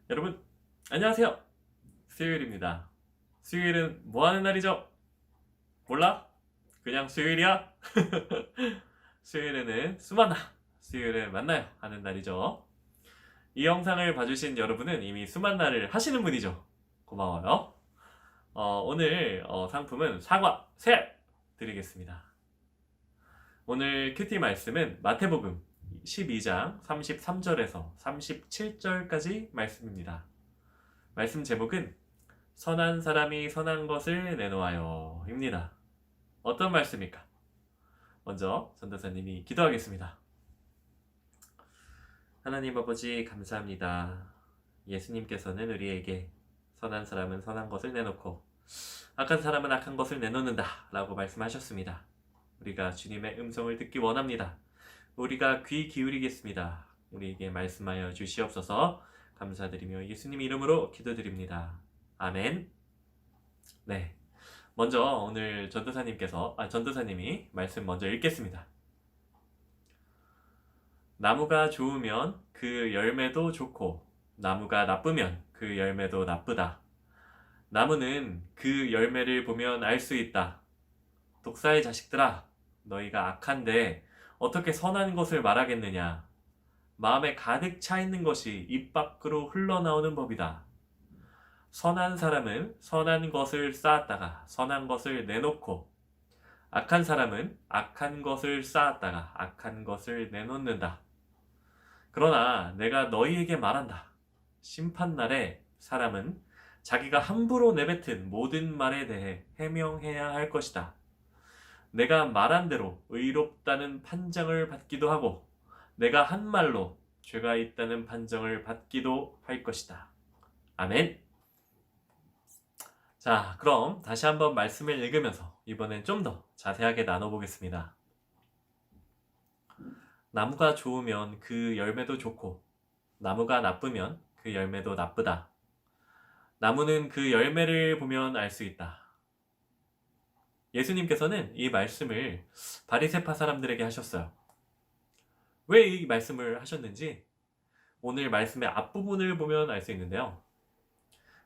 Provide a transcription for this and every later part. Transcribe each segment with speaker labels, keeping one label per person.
Speaker 1: 여러분 안녕하세요. 수요일입니다. 수요일은 뭐하는 날이죠? 몰라? 그냥 수요일이야? 수요일에는 수만나 수요일에 만나요 하는 날이죠. 이 영상을 봐주신 여러분은 이미 수만나를 하시는 분이죠. 고마워요. 오늘 상품은 사과 3알 드리겠습니다. 오늘 큐티 말씀은 마태복음 12장 33절에서 37절까지 말씀입니다. 말씀 제목은 선한 사람이 선한 것을 내놓아요 입니다. 어떤 말씀일까? 먼저 전도사님이 기도하겠습니다. 하나님 아버지 감사합니다. 예수님께서는 우리에게 선한 사람은 선한 것을 내놓고 악한 사람은 악한 것을 내놓는다 라고 말씀하셨습니다. 우리가 주님의 음성을 듣기 원합니다. 우리가 귀 기울이겠습니다. 우리에게 말씀하여 주시옵소서. 감사드리며 예수님 이름으로 기도드립니다. 아멘. 네, 먼저 오늘 전도사님이 말씀 먼저 읽겠습니다. 나무가 좋으면 그 열매도 좋고 나무가 나쁘면 그 열매도 나쁘다. 나무는 그 열매를 보면 알 수 있다. 독사의 자식들아, 너희가 악한데 어떻게 선한 것을 말하겠느냐. 마음에 가득 차 있는 것이 입 밖으로 흘러나오는 법이다. 선한 사람은 선한 것을 쌓았다가 선한 것을 내놓고 악한 사람은 악한 것을 쌓았다가 악한 것을 내놓는다. 그러나 내가 너희에게 말한다. 심판날에 사람은 자기가 함부로 내뱉은 모든 말에 대해 해명해야 할 것이다. 내가 말한 대로 의롭다는 판정을 받기도 하고 내가 한 말로 죄가 있다는 판정을 받기도 할 것이다. 아멘. 자, 그럼 다시 한번 말씀을 읽으면서 이번엔 좀 더 자세하게 나눠보겠습니다. 나무가 좋으면 그 열매도 좋고 나무가 나쁘면 그 열매도 나쁘다. 나무는 그 열매를 보면 알 수 있다. 예수님께서는 이 말씀을 바리새파 사람들에게 하셨어요. 왜 이 말씀을 하셨는지 오늘 말씀의 앞부분을 보면 알 수 있는데요.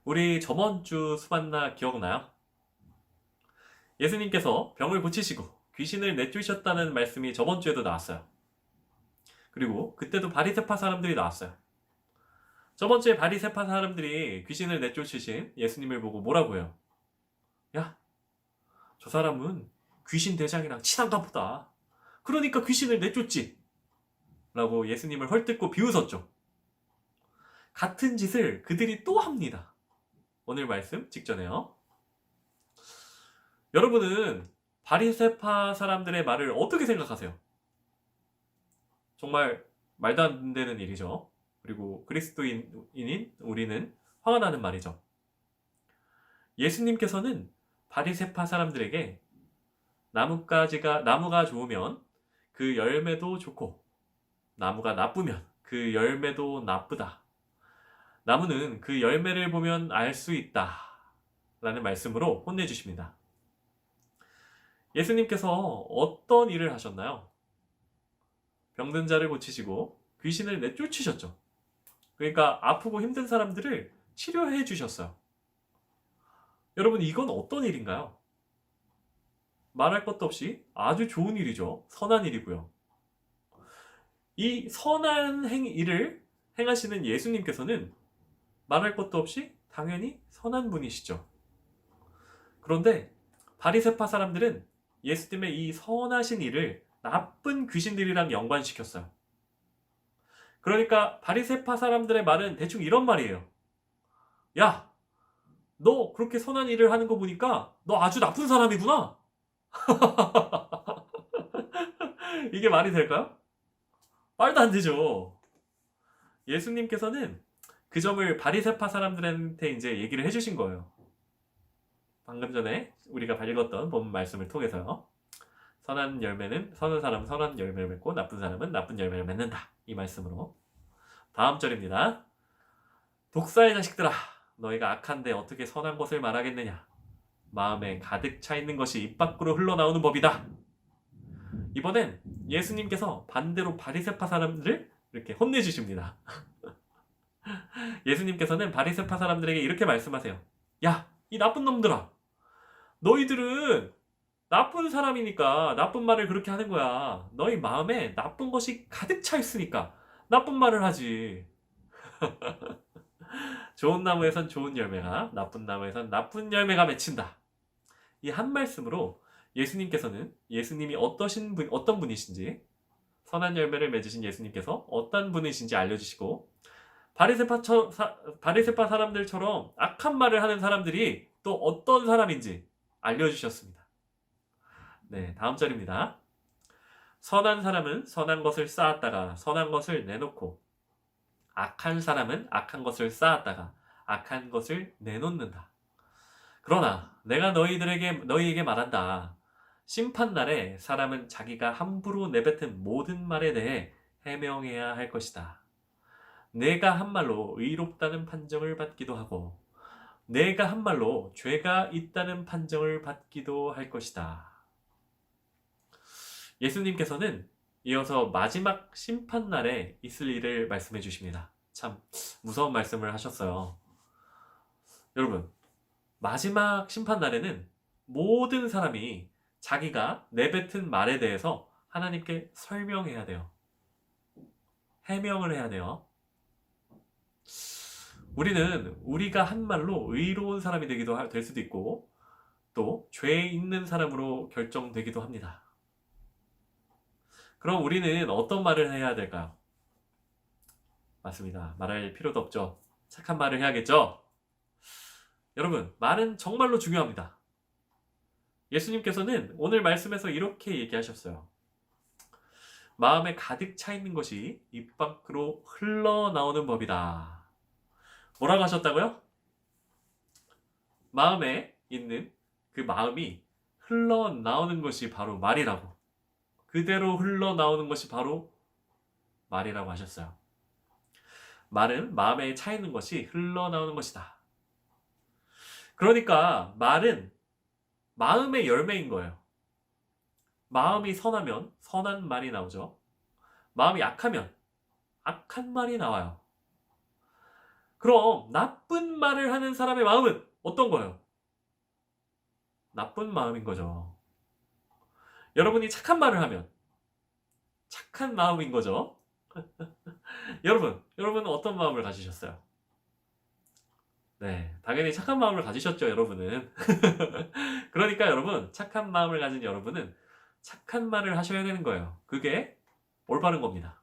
Speaker 1: 우리 저번 주 수만나 기억나요? 예수님께서 병을 고치시고 귀신을 내쫓으셨다는 말씀이 저번 주에도 나왔어요. 그리고 그때도 바리새파 사람들이 나왔어요. 저번 주에 바리새파 사람들이 귀신을 내쫓으신 예수님을 보고 뭐라고 해요? 야, 저 사람은 귀신 대장이랑 친한가 보다. 그러니까 귀신을 내쫓지. 라고 예수님을 헐뜯고 비웃었죠. 같은 짓을 그들이 또 합니다. 오늘 말씀 직전에요. 여러분은 바리새파 사람들의 말을 어떻게 생각하세요? 정말 말도 안 되는 일이죠. 그리고 그리스도인인 우리는 화가 나는 말이죠. 예수님께서는 바리새파 사람들에게 나무가 좋으면 그 열매도 좋고 나무가 나쁘면 그 열매도 나쁘다. 나무는 그 열매를 보면 알 수 있다. 라는 말씀으로 혼내주십니다. 예수님께서 어떤 일을 하셨나요? 병든 자를 고치시고 귀신을 내쫓으셨죠. 그러니까 아프고 힘든 사람들을 치료해 주셨어요. 여러분, 이건 어떤 일인가요? 말할 것도 없이 아주 좋은 일이죠. 선한 일이고요. 이 선한 일을 행하시는 예수님께서는 말할 것도 없이 당연히 선한 분이시죠. 그런데 바리새파 사람들은 예수님의 이 선하신 일을 나쁜 귀신들이랑 연관시켰어요. 그러니까 바리새파 사람들의 말은 대충 이런 말이에요. 야, 너 그렇게 선한 일을 하는 거 보니까 너 아주 나쁜 사람이구나. 이게 말이 될까요? 말도 안 되죠. 예수님께서는 그 점을 바리새파 사람들한테 이제 얘기를 해주신 거예요. 방금 전에 우리가 읽었던 본 말씀을 통해서요. 선한 사람은 선한 열매를 맺고 나쁜 사람은 나쁜 열매를 맺는다. 이 말씀으로. 다음 절입니다. 독사의 자식들아, 너희가 악한데 어떻게 선한 것을 말하겠느냐. 마음에 가득 차 있는 것이 입 밖으로 흘러나오는 법이다. 이번엔 예수님께서 반대로 바리새파 사람들을 이렇게 혼내주십니다. 예수님께서는 바리새파 사람들에게 이렇게 말씀하세요. 야, 이 나쁜 놈들아, 너희들은 나쁜 사람이니까 나쁜 말을 그렇게 하는 거야. 너희 마음에 나쁜 것이 가득 차 있으니까 나쁜 말을 하지. 좋은 나무에선 좋은 열매가, 나쁜 나무에선 나쁜 열매가 맺힌다. 이 한 말씀으로 예수님께서는 예수님이 어떤 분이신지, 선한 열매를 맺으신 예수님께서 어떤 분이신지 알려주시고, 바리새파 사람들처럼 악한 말을 하는 사람들이 또 어떤 사람인지 알려주셨습니다. 네, 다음 절입니다. 선한 사람은 선한 것을 쌓았다가 선한 것을 내놓고, 악한 사람은 악한 것을 쌓았다가 악한 것을 내놓는다. 그러나 내가 너희에게 말한다. 심판날에 사람은 자기가 함부로 내뱉은 모든 말에 대해 해명해야 할 것이다. 내가 한 말로 의롭다는 판정을 받기도 하고 내가 한 말로 죄가 있다는 판정을 받기도 할 것이다. 예수님께서는 이어서 마지막 심판날에 있을 일을 말씀해 주십니다. 참 무서운 말씀을 하셨어요. 여러분, 마지막 심판날에는 모든 사람이 자기가 내뱉은 말에 대해서 하나님께 설명해야 돼요. 해명을 해야 돼요. 우리는 우리가 한 말로 의로운 사람이 될 수도 있고 또 죄 있는 사람으로 결정되기도 합니다. 그럼 우리는 어떤 말을 해야 될까요? 맞습니다. 말할 필요도 없죠. 착한 말을 해야겠죠? 여러분, 말은 정말로 중요합니다. 예수님께서는 오늘 말씀에서 이렇게 얘기하셨어요. 마음에 가득 차 있는 것이 입 밖으로 흘러나오는 법이다. 뭐라고 하셨다고요? 마음에 있는 그 마음이 흘러나오는 것이 바로 말이라고. 그대로 흘러나오는 것이 바로 말이라고 하셨어요. 말은 마음에 차 있는 것이 흘러나오는 것이다. 그러니까 말은 마음의 열매인 거예요. 마음이 선하면 선한 말이 나오죠. 마음이 약하면 악한 말이 나와요. 그럼 나쁜 말을 하는 사람의 마음은 어떤 거예요? 나쁜 마음인 거죠. 여러분이 착한 말을 하면 착한 마음인 거죠. 여러분은 어떤 마음을 가지셨어요? 네, 당연히 착한 마음을 가지셨죠, 여러분은. 그러니까 여러분, 착한 마음을 가진 여러분은 착한 말을 하셔야 되는 거예요. 그게 올바른 겁니다.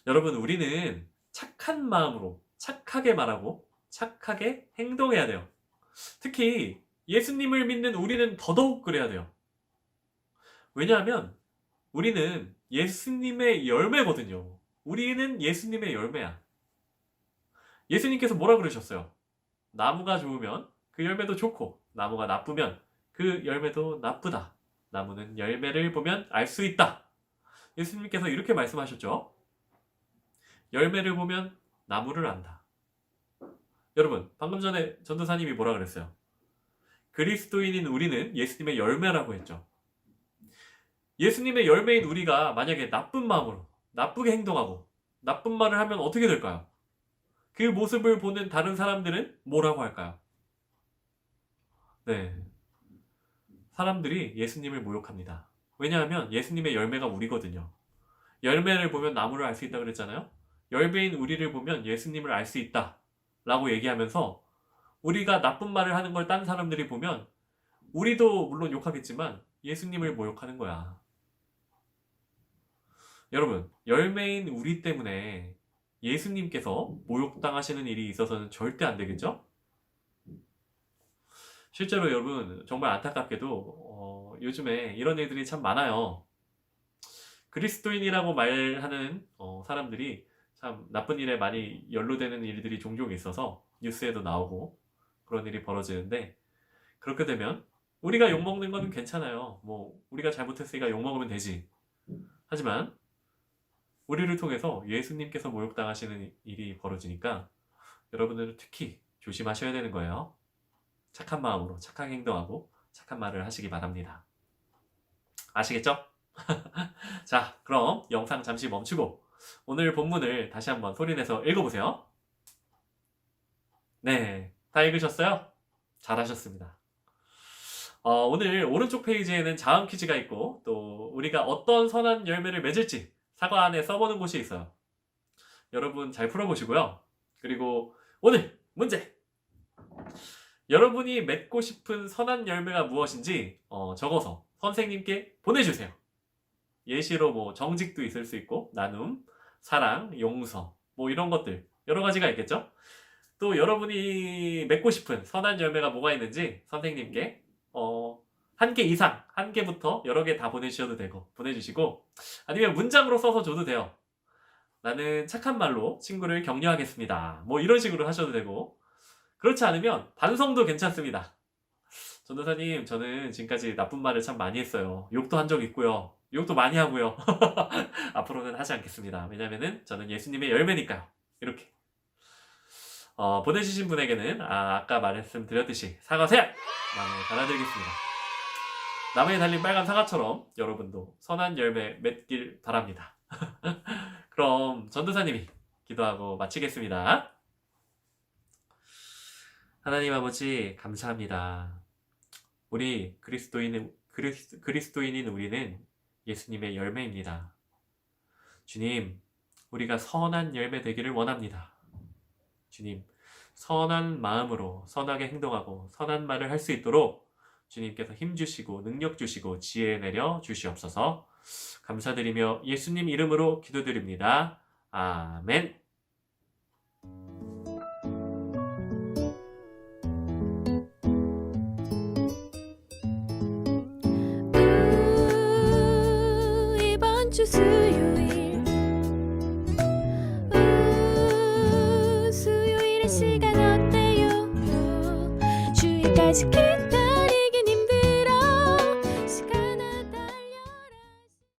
Speaker 1: 여러분, 우리는 착한 마음으로 착하게 말하고 착하게 행동해야 돼요. 특히 예수님을 믿는 우리는 더더욱 그래야 돼요. 왜냐하면 우리는 예수님의 열매거든요. 우리는 예수님의 열매야. 예수님께서 뭐라 그러셨어요? 나무가 좋으면 그 열매도 좋고 나무가 나쁘면 그 열매도 나쁘다. 나무는 열매를 보면 알 수 있다. 예수님께서 이렇게 말씀하셨죠. 열매를 보면 나무를 안다. 여러분, 방금 전에 전도사님이 뭐라 그랬어요? 그리스도인인 우리는 예수님의 열매라고 했죠. 예수님의 열매인 우리가 만약에 나쁜 마음으로 나쁘게 행동하고 나쁜 말을 하면 어떻게 될까요? 그 모습을 보는 다른 사람들은 뭐라고 할까요? 네, 사람들이 예수님을 모욕합니다. 왜냐하면 예수님의 열매가 우리거든요. 열매를 보면 나무를 알 수 있다 그랬잖아요. 열매인 우리를 보면 예수님을 알 수 있다 라고 얘기하면서 우리가 나쁜 말을 하는 걸 딴 사람들이 보면 우리도 물론 욕하겠지만 예수님을 모욕하는 거야. 여러분, 열매인 우리 때문에 예수님께서 모욕당하시는 일이 있어서는 절대 안 되겠죠? 실제로 여러분, 정말 안타깝게도 요즘에 이런 일들이 참 많아요. 그리스도인이라고 말하는 사람들이 참 나쁜 일에 많이 연루되는 일들이 종종 있어서 뉴스에도 나오고 그런 일이 벌어지는데, 그렇게 되면 우리가 욕먹는 건 괜찮아요. 뭐 우리가 잘못했으니까 욕먹으면 되지. 하지만 우리를 통해서 예수님께서 모욕당하시는 일이 벌어지니까 여러분들은 특히 조심하셔야 되는 거예요. 착한 마음으로 착하게 행동하고 착한 말을 하시기 바랍니다. 아시겠죠? 자, 그럼 영상 잠시 멈추고 오늘 본문을 다시 한번 소리내서 읽어보세요. 네, 다 읽으셨어요? 잘하셨습니다. 오늘 오른쪽 페이지에는 자음 퀴즈가 있고 또 우리가 어떤 선한 열매를 맺을지 사과 안에 써보는 곳이 있어요. 여러분 잘 풀어보시고요. 그리고 오늘 문제! 여러분이 맺고 싶은 선한 열매가 무엇인지 적어서 선생님께 보내주세요. 예시로 뭐 정직도 있을 수 있고 나눔, 사랑, 용서 뭐 이런 것들 여러 가지가 있겠죠? 또 여러분이 맺고 싶은 선한 열매가 뭐가 있는지 선생님께 한 개 이상, 한 개부터 여러 개 다 보내주셔도 되고 보내주시고 아니면 문장으로 써서 줘도 돼요. 나는 착한 말로 친구를 격려하겠습니다. 뭐 이런 식으로 하셔도 되고 그렇지 않으면 반성도 괜찮습니다. 전도사님, 저는 지금까지 나쁜 말을 참 많이 했어요. 욕도 한 적 있고요. 욕도 많이 하고요. 앞으로는 하지 않겠습니다. 왜냐면은 저는 예수님의 열매니까요. 이렇게 보내주신 분에게는 아까 말씀드렸듯이 사과새 나무 달아드리겠습니다. 나무에 달린 빨간 사과처럼 여러분도 선한 열매 맺길 바랍니다. 그럼 전도사님이 기도하고 마치겠습니다. 하나님 아버지 감사합니다. 우리 그리스도인인 우리는 예수님의 열매입니다. 주님, 우리가 선한 열매 되기를 원합니다. 주님, 선한 마음으로 선하게 행동하고 선한 말을 할 수 있도록 주님께서 힘 주시고 능력 주시고 지혜 내려 주시옵소서. 감사드리며 예수님 이름으로 기도드립니다. 아멘.
Speaker 2: 이번 주 수요일 수요일의 시간 어때요? 주일까지